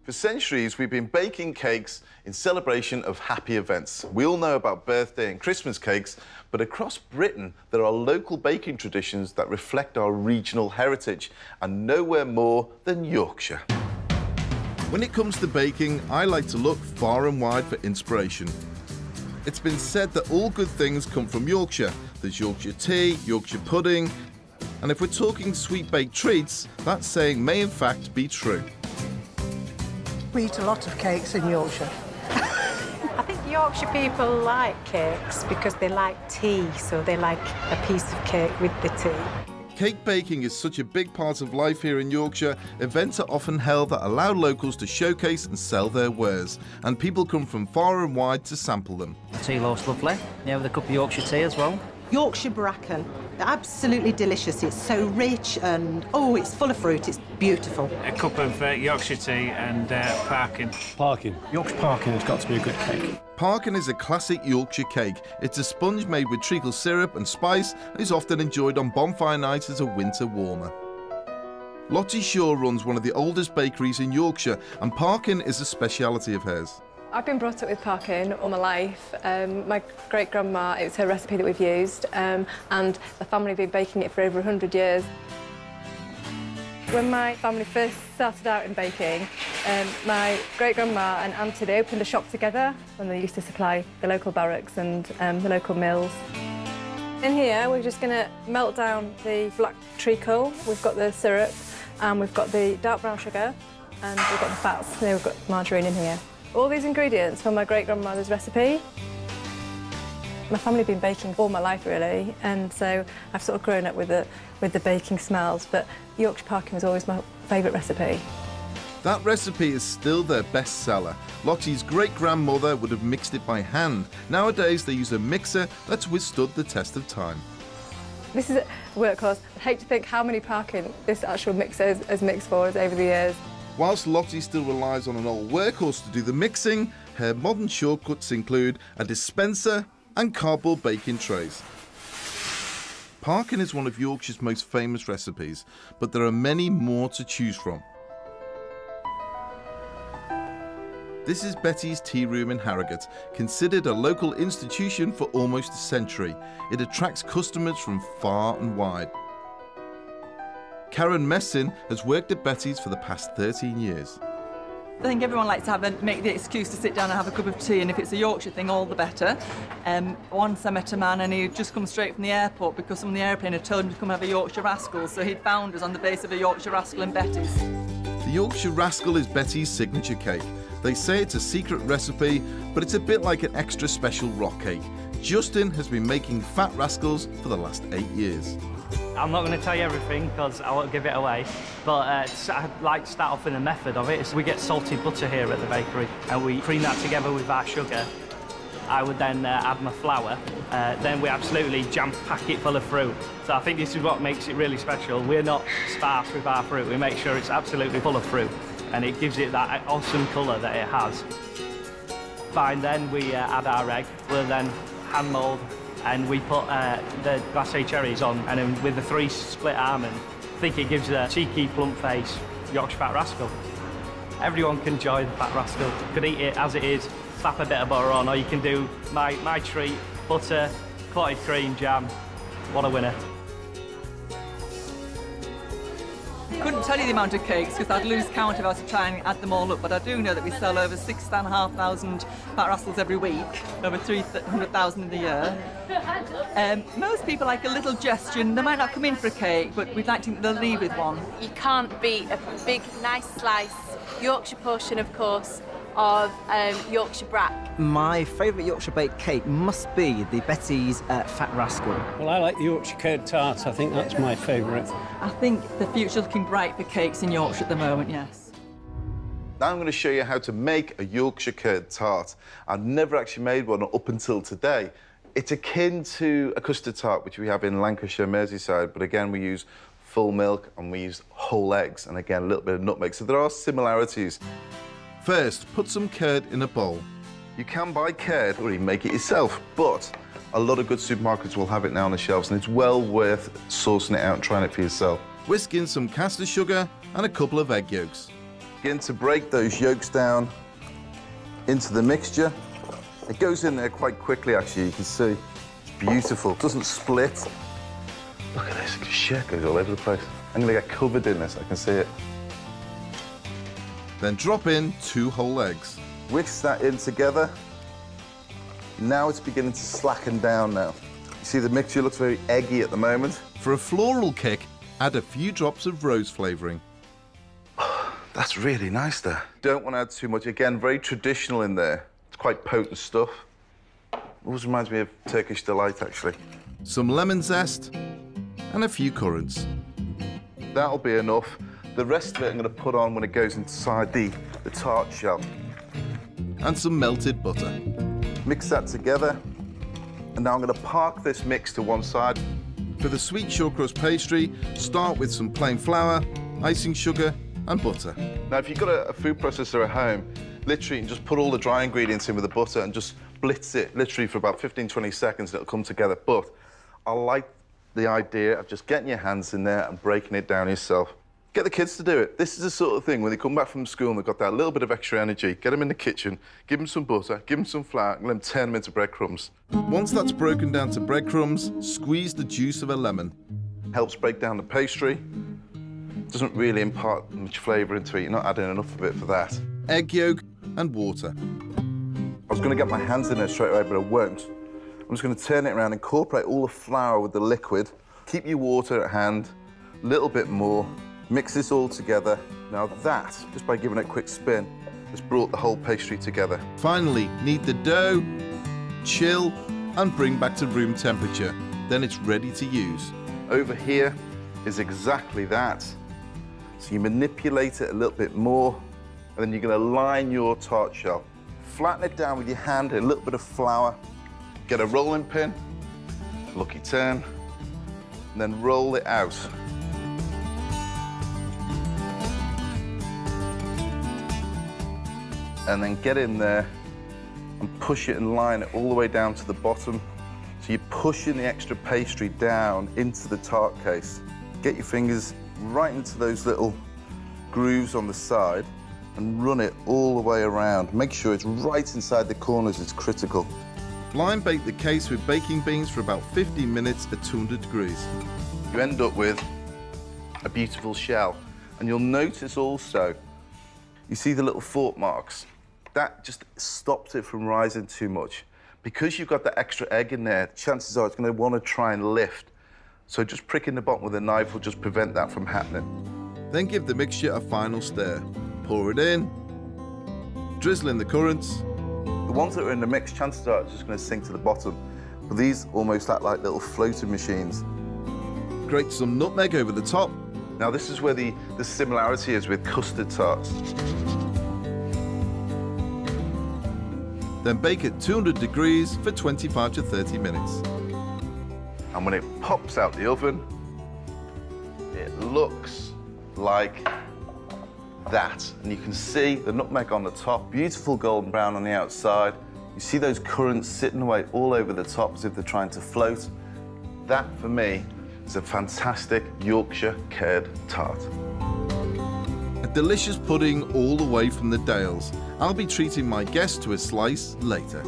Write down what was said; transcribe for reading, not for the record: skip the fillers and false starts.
For centuries, we've been baking cakes in celebration of happy events. We all know about birthday and Christmas cakes, but across Britain, there are local baking traditions that reflect our regional heritage, and nowhere more than Yorkshire. When it comes to baking, I like to look far and wide for inspiration. It's been said that all good things come from Yorkshire. There's Yorkshire tea, Yorkshire pudding, and if we're talking sweet baked treats, that saying may in fact be true. We eat a lot of cakes in Yorkshire. I think Yorkshire people like cakes because they like tea, so they like a piece of cake with the tea. Cake baking is such a big part of life here in Yorkshire. Events are often held that allow locals to showcase and sell their wares, and people come from far and wide to sample them. Tea loaf's lovely. Yeah, with a cup of Yorkshire tea as well. Yorkshire bracken, absolutely delicious. It's so rich and, oh, it's full of fruit. It's beautiful. A cup of Yorkshire tea and parkin. Parkin. Yorkshire parkin has got to be a good cake. Parkin is a classic Yorkshire cake. It's a sponge made with treacle syrup and spice and is often enjoyed on bonfire nights as a winter warmer. Lottie Shaw runs one of the oldest bakeries in Yorkshire, and parkin is a speciality of hers. I've been brought up with parkin all my life. My great-grandma, it was her recipe that we've used, and the family have been baking it for over 100 years. When my family first started out in baking, my great-grandma and auntie, they opened a shop together when they used to supply the local barracks and the local mills. In here, we're just going to melt down the black treacle. We've got the syrup, and we've got the dark brown sugar, and we've got the fats. We've got margarine in here. All these ingredients from my great-grandmother's recipe. My family have been baking all my life, really, and so I've sort of grown up with the baking smells, but Yorkshire parkin was always my favourite recipe. That recipe is still their best seller. Lottie's great-grandmother would have mixed it by hand. Nowadays, they use a mixer that's withstood the test of time. This is a workhorse. I'd hate to think how many parkin this actual mixer has mixed for us over the years. Whilst Lottie still relies on an old workhorse to do the mixing, her modern shortcuts include a dispenser and cardboard baking trays. Parkin is one of Yorkshire's most famous recipes, but there are many more to choose from. This is Betty's Tea Room in Harrogate, considered a local institution for almost a century. It attracts customers from far and wide. Karen Messin has worked at Betty's for the past 13 years. I think everyone likes to make the excuse to sit down and have a cup of tea, and if it's a Yorkshire thing, all the better. Once I met a man and he'd just come straight from the airport because someone on the airplane had told him to come have a Yorkshire Rascal, so he'd found us on the base of a Yorkshire Rascal in Betty's. The Yorkshire Rascal is Betty's signature cake. They say it's a secret recipe, but it's a bit like an extra special rock cake. Justin has been making fat rascals for the last 8 years. I'm not going to tell you everything because I won't give it away, but I'd like to start off with the method of it. So we get salted butter here at the bakery and we cream that together with our sugar. I would then add my flour, then we absolutely jam-pack it full of fruit. So I think this is what makes it really special. We're not sparse with our fruit, we make sure it's absolutely full of fruit and it gives it that awesome colour that it has. Fine, then we add our egg, we'll then hand mould and we put the glacé cherries on, and then with the 3 split almonds, I think it gives a cheeky, plump face Yorkshire Fat Rascal. Everyone can enjoy the Fat Rascal. You could eat it as it is, slap a bit of butter on, or you can do my treat, butter, clotted cream, jam. What a winner. Couldn't tell you the amount of cakes because I'd lose count if I was to try and add them all up, but I do know that we sell over 6,500 Fat Rascals every week, over 300,000 in the year. Most people like a little gesture, and they might not come in for a cake, but we'd like to think they'll leave with one. You can't beat a big, nice slice, Yorkshire portion, of course, of Yorkshire brack. My favourite Yorkshire baked cake must be the Betty's Fat Rascal. Well, I like the Yorkshire Curd Tart. I think that's my favourite. I think the future's looking bright for cakes in Yorkshire at the moment, yes. Now I'm going to show you how to make a Yorkshire Curd Tart. I've never actually made one up until today. It's akin to a custard tart, which we have in Lancashire, Merseyside, but again, we use full milk and we use whole eggs, and again, a little bit of nutmeg, so there are similarities. First, put some curd in a bowl. You can buy curd or even make it yourself, but a lot of good supermarkets will have it now on the shelves, and it's well worth sourcing it out and trying it for yourself. Whisk in some caster sugar and a couple of egg yolks. Begin to break those yolks down into the mixture. It goes in there quite quickly, actually, you can see. It's beautiful, it doesn't split. Look at this, shit goes all over the place. I'm gonna get covered in this, I can see it. Then drop in 2 whole eggs. Whisk that in together. Now it's beginning to slacken down now. You see the mixture looks very eggy at the moment. For a floral kick, add a few drops of rose flavouring. That's really nice there. Don't want to add too much. Again, very traditional in there. It's quite potent stuff. Always reminds me of Turkish delight, actually. Some lemon zest and a few currants. That'll be enough. The rest of it I'm going to put on when it goes inside the tart shell. And some melted butter. Mix that together. And now I'm going to park this mix to one side. For the sweet short crust pastry, start with some plain flour, icing sugar and butter. Now, if you've got a food processor at home, literally you can just put all the dry ingredients in with the butter and just blitz it literally for about 15-20 seconds and it'll come together. But I like the idea of just getting your hands in there and breaking it down yourself. Get the kids to do it. This is the sort of thing when they come back from school and they've got that little bit of extra energy, get them in the kitchen, give them some butter, give them some flour, and let them turn them into breadcrumbs. Once that's broken down to breadcrumbs, squeeze the juice of a lemon. Helps break down the pastry. Doesn't really impart much flavour into it. You're not adding enough of it for that. Egg yolk and water. I was going to get my hands in there straight away, but I won't. I'm just going to turn it around, incorporate all the flour with the liquid. Keep your water at hand, a little bit more. Mix this all together. Now that, just by giving it a quick spin, has brought the whole pastry together. Finally, knead the dough, chill, and bring back to room temperature. Then it's ready to use. Over here is exactly that. So you manipulate it a little bit more, and then you're going to line your tart shell. Flatten it down with your hand, a little bit of flour. Get a rolling pin, lucky turn, and then roll it out. And then get in there and push it and line it all the way down to the bottom. So you're pushing the extra pastry down into the tart case. Get your fingers right into those little grooves on the side and run it all the way around. Make sure it's right inside the corners, it's critical. Blind bake the case with baking beans for about 15 minutes at 200 degrees. You end up with a beautiful shell. And you'll notice also, you see the little fork marks? That just stops it from rising too much. Because you've got that extra egg in there, chances are it's going to want to try and lift. So just pricking the bottom with a knife will just prevent that from happening. Then give the mixture a final stir. Pour it in, drizzle in the currants. The ones that are in the mix, chances are it's just going to sink to the bottom. But these almost act like little floating machines. Grate some nutmeg over the top. Now this is where the similarity is with custard tarts. Then bake at 200 degrees for 25 to 30 minutes. And when it pops out the oven, it looks like that. And you can see the nutmeg on the top, beautiful golden brown on the outside. You see those currants sitting away all over the top as if they're trying to float. That, for me, is a fantastic Yorkshire curd tart. A delicious pudding all the way from the Dales. I'll be treating my guests to a slice later.